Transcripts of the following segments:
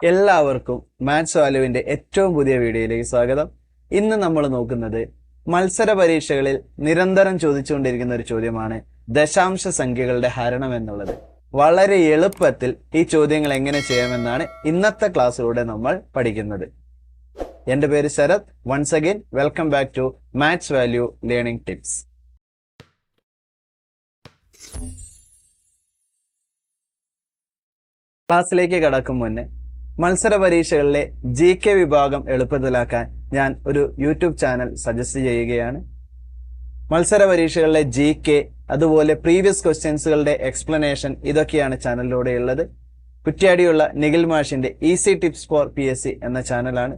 എല്ലാവർക്കും മാത്സ് വാല്യുവിന്റെ ഏറ്റവും പുതിയ വീഡിയോയിലേക്ക് സ്വാഗതം. ഇന്ന് നമ്മൾ നോക്കുന്നത് മത്സര പരീക്ഷകളിൽ നിരന്തരം ചോദിച്ചുകൊണ്ടിരിക്കുന്ന ഒരു ചോദ്യമാണ് ദശാംശ സംഖ്യകളുടെ ഹരണം എന്നുള്ളത്. വളരെ എളുപ്പത്തിൽ ഈ ചോദ്യങ്ങൾ എങ്ങനെ ചെയ്യാമെന്നാണ് ഇന്നത്തെ ക്ലാസ്സിലൂടെ നമ്മൾ പഠിക്കുന്നത്. എൻ്റെ പേര് Sarath. Once again welcome back to maths value learning tips. ക്ലാസ്സിലേക്ക് കടക്കും മുന്നേ മത്സര പരീക്ഷകളിലെ GK വിഭാഗം എളുപ്പത്തിലാക്കാൻ ഞാൻ ഒരു യൂട്യൂബ് ചാനൽ സജസ്റ്റ് ചെയ്യുകയാണ്. മത്സര പരീക്ഷകളിലെ GK അതുപോലെ പ്രീവിയസ് ക്വസ്റ്റ്യൻസുകളുടെ എക്സ്പ്ലനേഷൻ ഇതൊക്കെയാണ് ചാനലിലൂടെ ഉള്ളത്. കുറ്റ്യാടിയുള്ള നിഖിൽ മാഷിന്റെ ഈസി ടിപ്സ് ഫോർ PSC എന്ന ചാനലാണ്.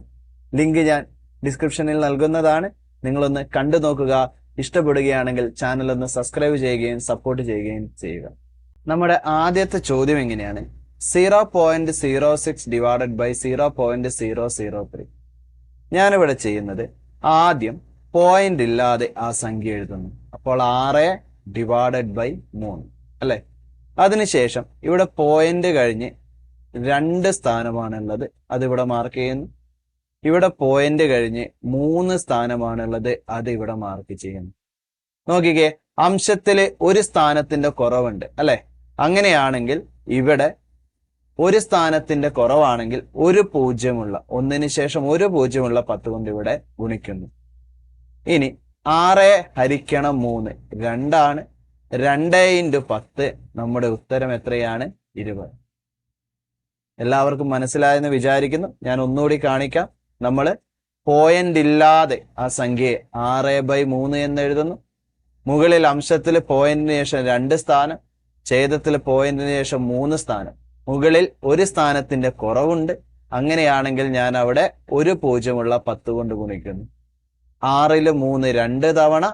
ലിങ്ക് ഞാൻ ഡിസ്ക്രിപ്ഷനിൽ നൽകുന്നതാണ്. നിങ്ങളൊന്ന് കണ്ടു നോക്കുക. ഇഷ്ടപ്പെടുകയാണെങ്കിൽ ചാനൽ ഒന്ന് സബ്സ്ക്രൈബ് ചെയ്യുകയും സപ്പോർട്ട് ചെയ്യുകയും ചെയ്യുക. നമ്മുടെ ആദ്യത്തെ ചോദ്യം എങ്ങനെയാണ്? 0.06 ഡിവൈഡഡ് ബൈ 0.003. ഞാനിവിടെ ചെയ്യുന്നത് ആദ്യം പോയിന്റ് ഇല്ലാതെ ആ സംഖ്യ എഴുതുന്നു. അപ്പോൾ 6 ഡിവൈഡഡ് ബൈ 3 അല്ലെ. അതിനുശേഷം ഇവിടെ പോയിന്റ് കഴിഞ്ഞ് 2 സ്ഥാനമാണുള്ളത്, അതിവിടെ മാർക്ക് ചെയ്യുന്നു. ഇവിടെ പോയിന്റ് കഴിഞ്ഞ് 3 സ്ഥാനമാണുള്ളത്, അത് ഇവിടെ മാർക്ക് ചെയ്യുന്നു. നോക്കിക്കേ, അംശത്തില് ഒരു സ്ഥാനത്തിന്റെ കുറവുണ്ട് അല്ലെ. അങ്ങനെയാണെങ്കിൽ ഇവിടെ ഒരു സ്ഥാനത്തിന്റെ കുറവാണെങ്കിൽ ഒരു പൂജ്യമുള്ള, ഒന്നിന് ശേഷം ഒരു പൂജ്യമുള്ള 10 കൊണ്ട് ഇവിടെ ഗുണിക്കുന്നു. ഇനി 6 ഹരിക്കണം 3 2 2 × 10 നമ്മുടെ ഉത്തരം എത്രയാണ്? 20. എല്ലാവർക്കും മനസ്സിലായെന്ന് വിചാരിക്കുന്നു. ഞാൻ ഒന്നുകൂടി കാണിക്കാം. നമ്മൾ പോയിന്റ് ഇല്ലാതെ ആ സംഖ്യയെ 6/3 എന്ന് എഴുതുന്നു. മുകളിൽ അംശത്തിൽ പോയിന്റിന് ശേഷം 2 സ്ഥാനം, ഛേദത്തിൽ പോയിന്റിന് ശേഷം 3 സ്ഥാനം. മുകളിൽ ഒരു സ്ഥാനത്തിന്റെ കുറവുണ്ട്. അങ്ങനെയാണെങ്കിൽ ഞാൻ അവിടെ ഒരു പൂജ്യമുള്ള 10 കൊണ്ട് ഗുണിക്കുന്നു. 6 ൽ 3 2 തവണ,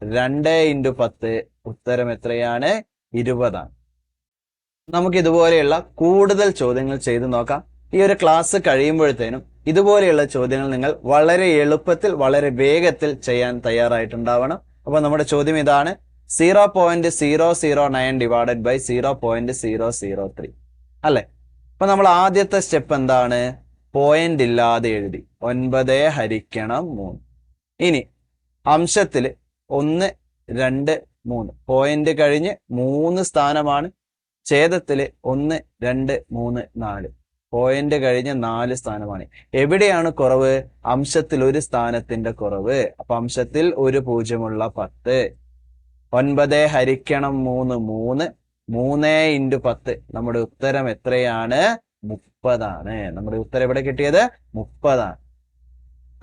2 × 10 ഉത്തരം എത്രയാണ്? 20. നമുക്ക് ഇതുപോലെയുള്ള കൂടുതൽ ചോദ്യങ്ങൾ ചെയ്തു നോക്കാം. ഈ ഒരു ക്ലാസ് കഴിയുമ്പോഴത്തേനും ഇതുപോലെയുള്ള ചോദ്യങ്ങൾ നിങ്ങൾ വളരെ എളുപ്പത്തിൽ വളരെ വേഗത്തിൽ ചെയ്യാൻ തയ്യാറായിട്ടുണ്ടാവണം. അപ്പൊ നമ്മുടെ ചോദ്യം ഇതാണ്: 0.009 ഡിവൈഡഡ് ബൈ 0.003 അല്ലെ. അപ്പൊ നമ്മൾ ആദ്യത്തെ സ്റ്റെപ്പ് എന്താണ്? പോയിന്റ് ഇല്ലാതെ എഴുതി 9 ഹരിക്കണം 3. ഇനി അംശത്തില് 1 2 3 പോയിന്റ് കഴിഞ്ഞ് 3 സ്ഥാനമാണ്. ഛേദത്തില് 1 2 3 4 പോയിന്റ് കഴിഞ്ഞ് 4 സ്ഥാനമാണ്. എവിടെയാണ് കുറവ്? അംശത്തിൽ ഒരു സ്ഥാനത്തിന്റെ കുറവ്. അപ്പൊ അംശത്തിൽ ഒരു പൂജ്യമുള്ള 10. 9 ഹരിക്കണം 3 3 3 × 10 നമ്മുടെ ഉത്തരം എത്രയാണ്? 30. നമ്മുടെ ഉത്തരം എവിടെ കിട്ടിയത്? 30.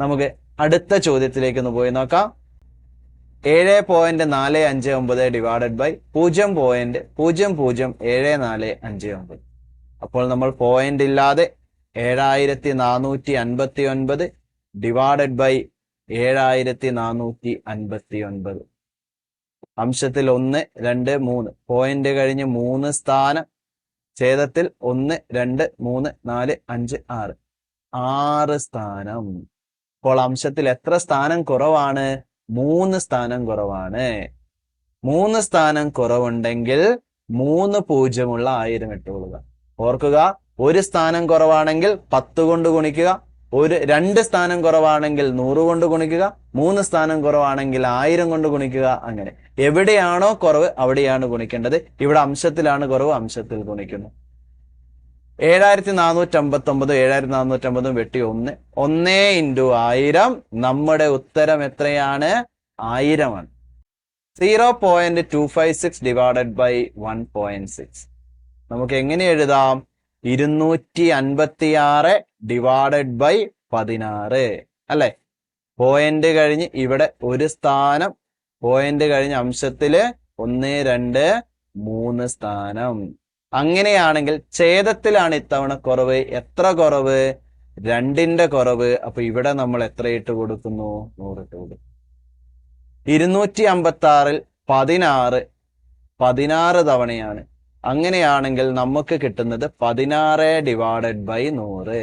നമുക്ക് അടുത്ത ചോദ്യത്തിലേക്ക് ഒന്ന് പോയി നോക്കാം. 7.459 ഡിവൈഡഡ് ബൈ 0.007459. അപ്പോൾ നമ്മൾ പോയിന്റ് ഇല്ലാതെ 7459 ഡിവൈഡഡ് ബൈ 7459. അംശത്തിൽ 1 2 3 പോയിന്റ് കഴിഞ്ഞ് 3 സ്ഥാനം, ഛേദത്തിൽ 1 2 3 4 5 6 6 സ്ഥാനം. അപ്പോൾ അംശത്തിൽ എത്ര സ്ഥാനം കുറവാണ്? 3 സ്ഥാനം കുറവാണ്. 3 സ്ഥാനം കുറവുണ്ടെങ്കിൽ 3 പൂജ്യമുള്ള 1000 ഇട്ടുകൊള്ളുക. ഓർക്കുക, ഒരു സ്ഥാനം കുറവാണെങ്കിൽ 10 കൊണ്ട് ഗുണിക്കുക, 2 സ്ഥാനം കുറവാണെങ്കിൽ 100 കൊണ്ട് ഗുണിക്കുക, 3 സ്ഥാനം കുറവാണെങ്കിൽ 1000 കൊണ്ട് ഗുണിക്കുക. അങ്ങനെ എവിടെയാണോ കുറവ് അവിടെയാണ് ഗുണിക്കേണ്ടത്. ഇവിടെ അംശത്തിലാണ് കുറവ്, അംശത്തിൽ ഗുണിക്കുന്നു. 7459 7450 വെട്ടി 1 1 × 1000 നമ്മുടെ ഉത്തരം എത്രയാണ്? 1000. 0.256 ഡിവൈഡഡ് ബൈ 1.6 നമുക്ക് എങ്ങനെ എഴുതാം? 256 ഡിവൈഡഡ് ബൈ 16 അല്ലെ. പോയിന്റ് കഴിഞ്ഞ് ഇവിടെ ഒരു സ്ഥാനം, പോയിന്റ് കഴിഞ്ഞ് അംശത്തില് 1 2 3 സ്ഥാനം. അങ്ങനെയാണെങ്കിൽ ഛേദത്തിലാണ് ഇത്തവണ കുറവ്. എത്ര കുറവ്? 2ന്റെ കുറവ്. അപ്പൊ ഇവിടെ നമ്മൾ എത്ര ഇട്ട് കൊടുക്കുന്നു? 100 ഇട്ട് കൊടുക്കും. 256 16 തവണയാണ്. അങ്ങനെയാണെങ്കിൽ നമുക്ക് കിട്ടുന്നത് 16 ഡിവൈഡഡ് ബൈ 100.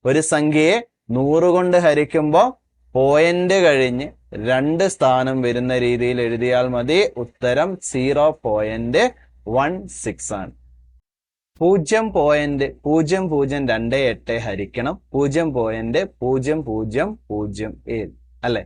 ഒരു സംഖ്യയെ 100 കൊണ്ട് ഹരിക്കുമ്പോൾ പോയിന്റ് കഴിഞ്ഞ് 2 സ്ഥാനം വരുന്ന രീതിയിൽ എഴുതിയാൽ മതി. ഉത്തരം 0.16 ആണ്. 0.0028 ഹരിക്കണം 0.0007 അല്ലെ?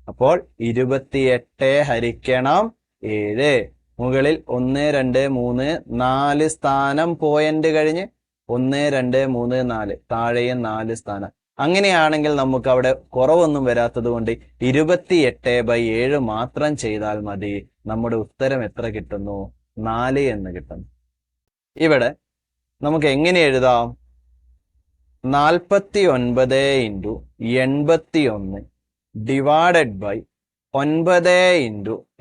അപ്പോൾ 28 ഹരിക്കണം 7. മുകളിൽ 1 2 3 4 സ്ഥാനം പോയിന്റ് കഴിഞ്ഞ് 1 2 3 4 താഴെയും 4 സ്ഥാനം. അങ്ങനെയാണെങ്കിൽ നമുക്ക് അവിടെ കുറവൊന്നും വരാത്തത് കൊണ്ട് 28/7 മാത്രം ചെയ്താൽ മതി. നമ്മുടെ ഉത്തരം എത്ര കിട്ടുന്നു? 4 എന്ന് കിട്ടുന്നു. ഇവിടെ നമുക്ക് എങ്ങനെ എഴുതാം? 49 × 81 ഡിവൈഡഡ് ബൈ 9 ×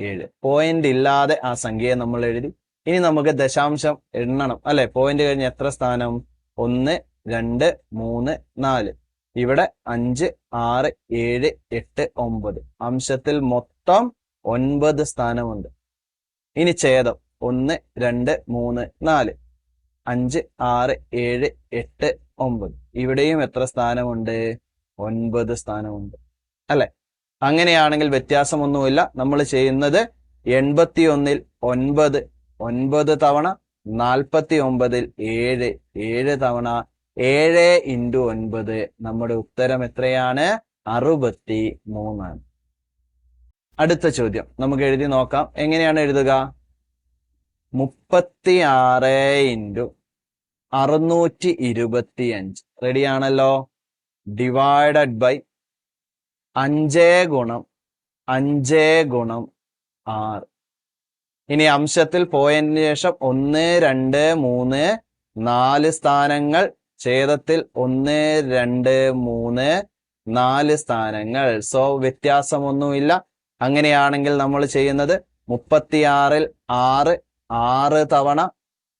7. പോയിന്റ് ഇല്ലാതെ ആ സംഖ്യയെ നമ്മൾ എഴുതി. ഇനി നമുക്ക് ദശാംശം എണ്ണണം അല്ലെ? പോയിന്റ് കഴിഞ്ഞ് എത്ര സ്ഥാനം? 1 2 3 4. ഇവിടെ 5 6 7 8 9. അംശത്തിൽ മൊത്തം 9 സ്ഥാനമുണ്ട്. ഇനി ഛേദം 1 2 3 4 5 6 7 8 9. ഇവിടെയും എത്ര സ്ഥാനമുണ്ട്? 9 സ്ഥാനമുണ്ട് അല്ലെ? അങ്ങനെയാണെങ്കിൽ വ്യത്യാസമൊന്നുമില്ല. നമ്മൾ ചെയ്യുന്നത് 81-ൽ 9 9 തവണ, 49-ൽ 7 7 തവണ, 7 × 9. നമ്മുടെ ഉത്തരം എത്രയാണ്? 63. അടുത്ത ചോദ്യം നമുക്ക് എഴുതി നോക്കാം. എങ്ങനെയാണ് എഴുതുക? 36 × 625 റെഡിയാണല്ലോ. Divided by 5 × 5 × 6. ഇനി അംശത്തിൽ പോയിന്റിന് ശേഷം 1 2 3 4 സ്ഥാനങ്ങൾ, ഛേദത്തിൽ 1 2 3 4 സ്ഥാനങ്ങൾ. സോ വ്യത്യാസമൊന്നുമില്ല. അങ്ങനെയാണെങ്കിൽ നമ്മൾ ചെയ്യുന്നത് 36-ൽ 6 6 തവണ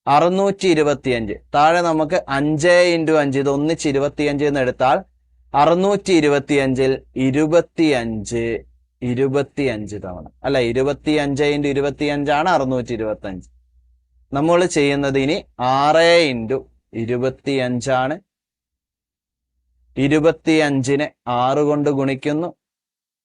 625. താഴെ നമുക്ക് 5 × 5 ഇത് ഒന്നിച്ച് 25 എന്ന് എടുത്താൽ 625-ൽ 25 തവണ അല്ല, 25 × 25 ആണ് 625. നമ്മൾ ചെയ്യുന്നത് ഇനി 6 × 25 ആണ്. 25-നെ 6 കൊണ്ട് ഗുണിക്കുന്നു.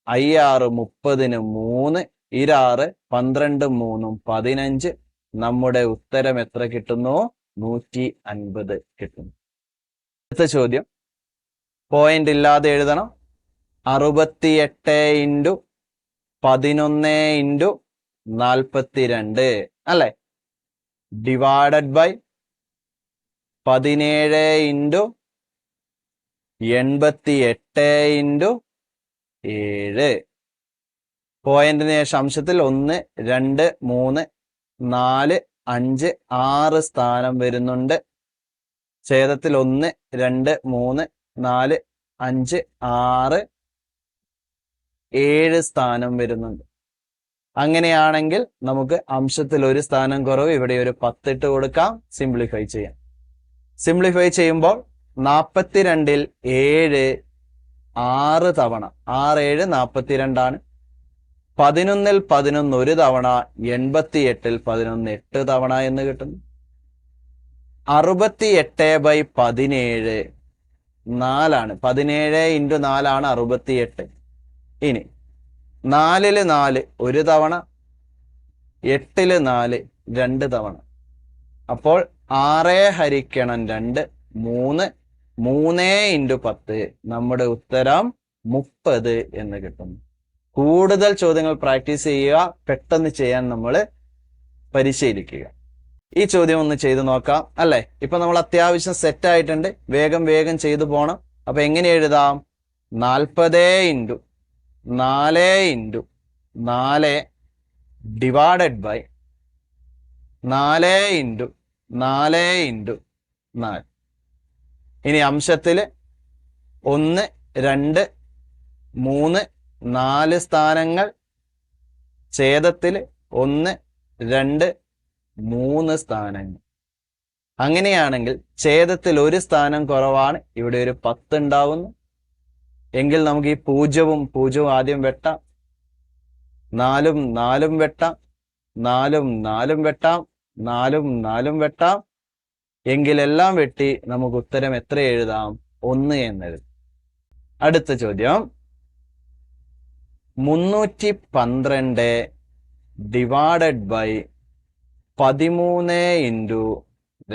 6 30-ന് 3, 6 12 3 15. നമ്മുടെ ഉത്തരം എത്ര കിട്ടുന്നു? 150 കിട്ടുന്നു. അടുത്ത ചോദ്യം പോയിന്റ് ഇല്ലാതെ എഴുതണം. 68 × 11 × 42 അല്ലെ? Divided by 17 × 88 × 7. പോയിന്റിന് ശേഷം അംശത്തിൽ 1 2 3 4 5 6 സ്ഥാനം വരുന്നുണ്ട്. ഛേദത്തിൽ 1 2 3 4 5 6 7 സ്ഥാനം വരുന്നുണ്ട്. അങ്ങനെയാണെങ്കിൽ നമുക്ക് അംശത്തിൽ ഒരു സ്ഥാനം കുറവ്, ഇവിടെ ഒരു 10 ഇട്ട് കൊടുക്കാം. സിംപ്ലിഫൈ ചെയ്യാം. സിംപ്ലിഫൈ ചെയ്യുമ്പോൾ 42-ൽ 7 6 തവണ, 6 7 42 ആണ്. 11-ൽ 11 ഒരു തവണ, 88-ൽ 11 8 തവണ എന്ന് കിട്ടുന്നു. 68/17 4 ആണ്. 17 × 4 ആണ് 68. ഇനി 4-ൽ 4 ഒരു തവണ, 8-ൽ 4 2 തവണ. അപ്പോൾ 6 ഹരിക്കണം 2 3 3 × 10. നമ്മുടെ ഉത്തരം 30 എന്ന് കിട്ടുന്നു. കൂടുതൽ ചോദ്യങ്ങൾ പ്രാക്ടീസ് ചെയ്യുക, പെട്ടെന്ന് ചെയ്യാൻ നമ്മൾ പരിശീലിക്കുക. ഈ ചോദ്യം ഒന്ന് ചെയ്തു നോക്കാം അല്ലെ? ഇപ്പൊ നമ്മൾ അത്യാവശ്യം സെറ്റ് ആയിട്ടുണ്ട്. വേഗം വേഗം ചെയ്തു പോണം. അപ്പൊ എങ്ങനെ എഴുതാം? 40 × 4 × 4 ഡിവൈഡഡ് ബൈ 4 × 4 × 4. ഇനി അംശത്തിൽ 1 2 3 4 സ്ഥാനങ്ങൾ, ഛേദത്തിൽ 1 2 3 സ്ഥാനങ്ങൾ. അങ്ങനെയാണെങ്കിൽ ഛേദത്തിൽ ഒരു സ്ഥാനം കുറവാണ്. ഇവിടെ ഒരു 10 ഉണ്ടാവുന്നു. എങ്കിൽ നമുക്ക് ഈ 0-ഉം 0-ഉം ആദ്യം വെട്ടാം. 4-ഉം 4-ഉം വെട്ടാം. 4-ഉം 4-ഉം വെട്ടാം. 4-ഉം 4-ഉം വെട്ടാം. എങ്കിലെല്ലാം വെട്ടി നമുക്ക് ഉത്തരം എത്ര എഴുതാം? 1 എന്നെഴുതാം. അടുത്ത ചോദ്യം 312 ഡിവൈഡഡ് ബൈ 13 ×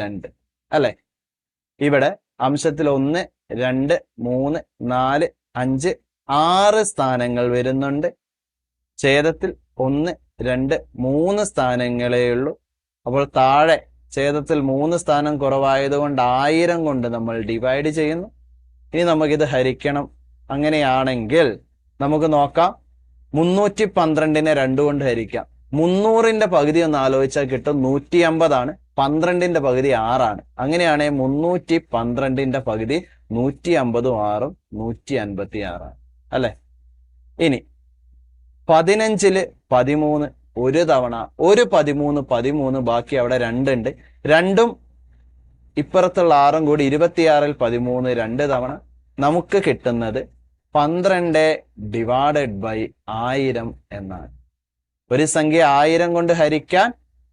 2. അല്ലെ? ഇവിടെ അംശത്തിൽ 1, 2, 3, 4, 5, 6 സ്ഥാനങ്ങൾ വരുന്നുണ്ട്. ഛേദത്തിൽ 1, 2, 3 സ്ഥാനങ്ങളേ ഉള്ളൂ. അപ്പോൾ താഴെ ഛേദത്തിൽ 3 സ്ഥാനം കുറവായതുകൊണ്ട് 1000 കൊണ്ട് നമ്മൾ ഡിവൈഡ് ചെയ്യുന്നു. ഇനി നമുക്കിത് ഹരിക്കണം. അങ്ങനെയാണെങ്കിൽ നമുക്ക് നോക്കാം. 312നെ 2 കൊണ്ട് ഹരിക്കാം. 300ന്റെ പകുതി ഒന്ന് ആലോചിച്ചാൽ കിട്ടും 150 ആണ്. 12ന്റെ പകുതി 6 ആണ്. അങ്ങനെയാണെങ്കിൽ 312ന്റെ പകുതി 150ഉം 6ഉം 156 ആണ് അല്ലെ? ഇനി 15ല് 13 ഒരു തവണ, ഒരു 13 ബാക്കി അവിടെ 2 ഉണ്ട്. 2ഉം ഇപ്പുറത്തുള്ള 6ഉം കൂടി 26ൽ 13 2 തവണ. നമുക്ക് കിട്ടുന്നത് 12 ഡിവൈഡഡ് ബൈ 1000 എന്നാണ്. ഒരു സംഖ്യ 1000 കൊണ്ട് ഹരിക്കാൻ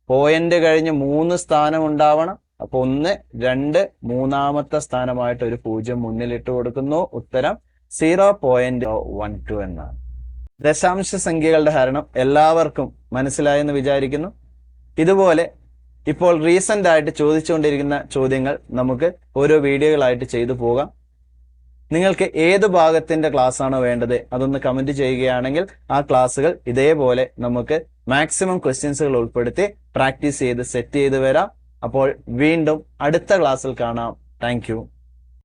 പോയിന്റ് കഴിഞ്ഞ് 3 സ്ഥാനം ഉണ്ടാവണം. അപ്പൊ 1, 2, മൂന്നാമത്തെ സ്ഥാനമായിട്ട് ഒരു 0 മുന്നിലിട്ട് കൊടുക്കുന്നു. ഉത്തരം 0.12 എന്നാണ്. ദശാംശ സംഖ്യകളുടെ ഹരണം എല്ലാവർക്കും മനസ്സിലായെന്ന് വിചാരിക്കുന്നു. ഇതുപോലെ ഇപ്പോൾ റീസെന്റ് ആയിട്ട് ചോദിച്ചുകൊണ്ടിരിക്കുന്ന ചോദ്യങ്ങൾ നമുക്ക് ഓരോ വീഡിയോകളായിട്ട് ചെയ്തു പോകാം. നിങ്ങൾക്ക് ഏത് ഭാഗത്തിന്റെ ക്ലാസ് ആണോ വേണ്ടത് അതൊന്ന് കമന്റ് ചെയ്യുകയാണെങ്കിൽ ആ ക്ലാസ്സുകൾ ഇതേപോലെ നമുക്ക് മാക്സിമം ക്വസ്റ്റ്യൻസുകൾ ഉൾപ്പെടുത്തി പ്രാക്ടീസ് ചെയ്ത് സെറ്റ് ചെയ്ത് വരാം. അപ്പോൾ വീണ്ടും അടുത്ത ക്ലാസ്സിൽ കാണാം. താങ്ക്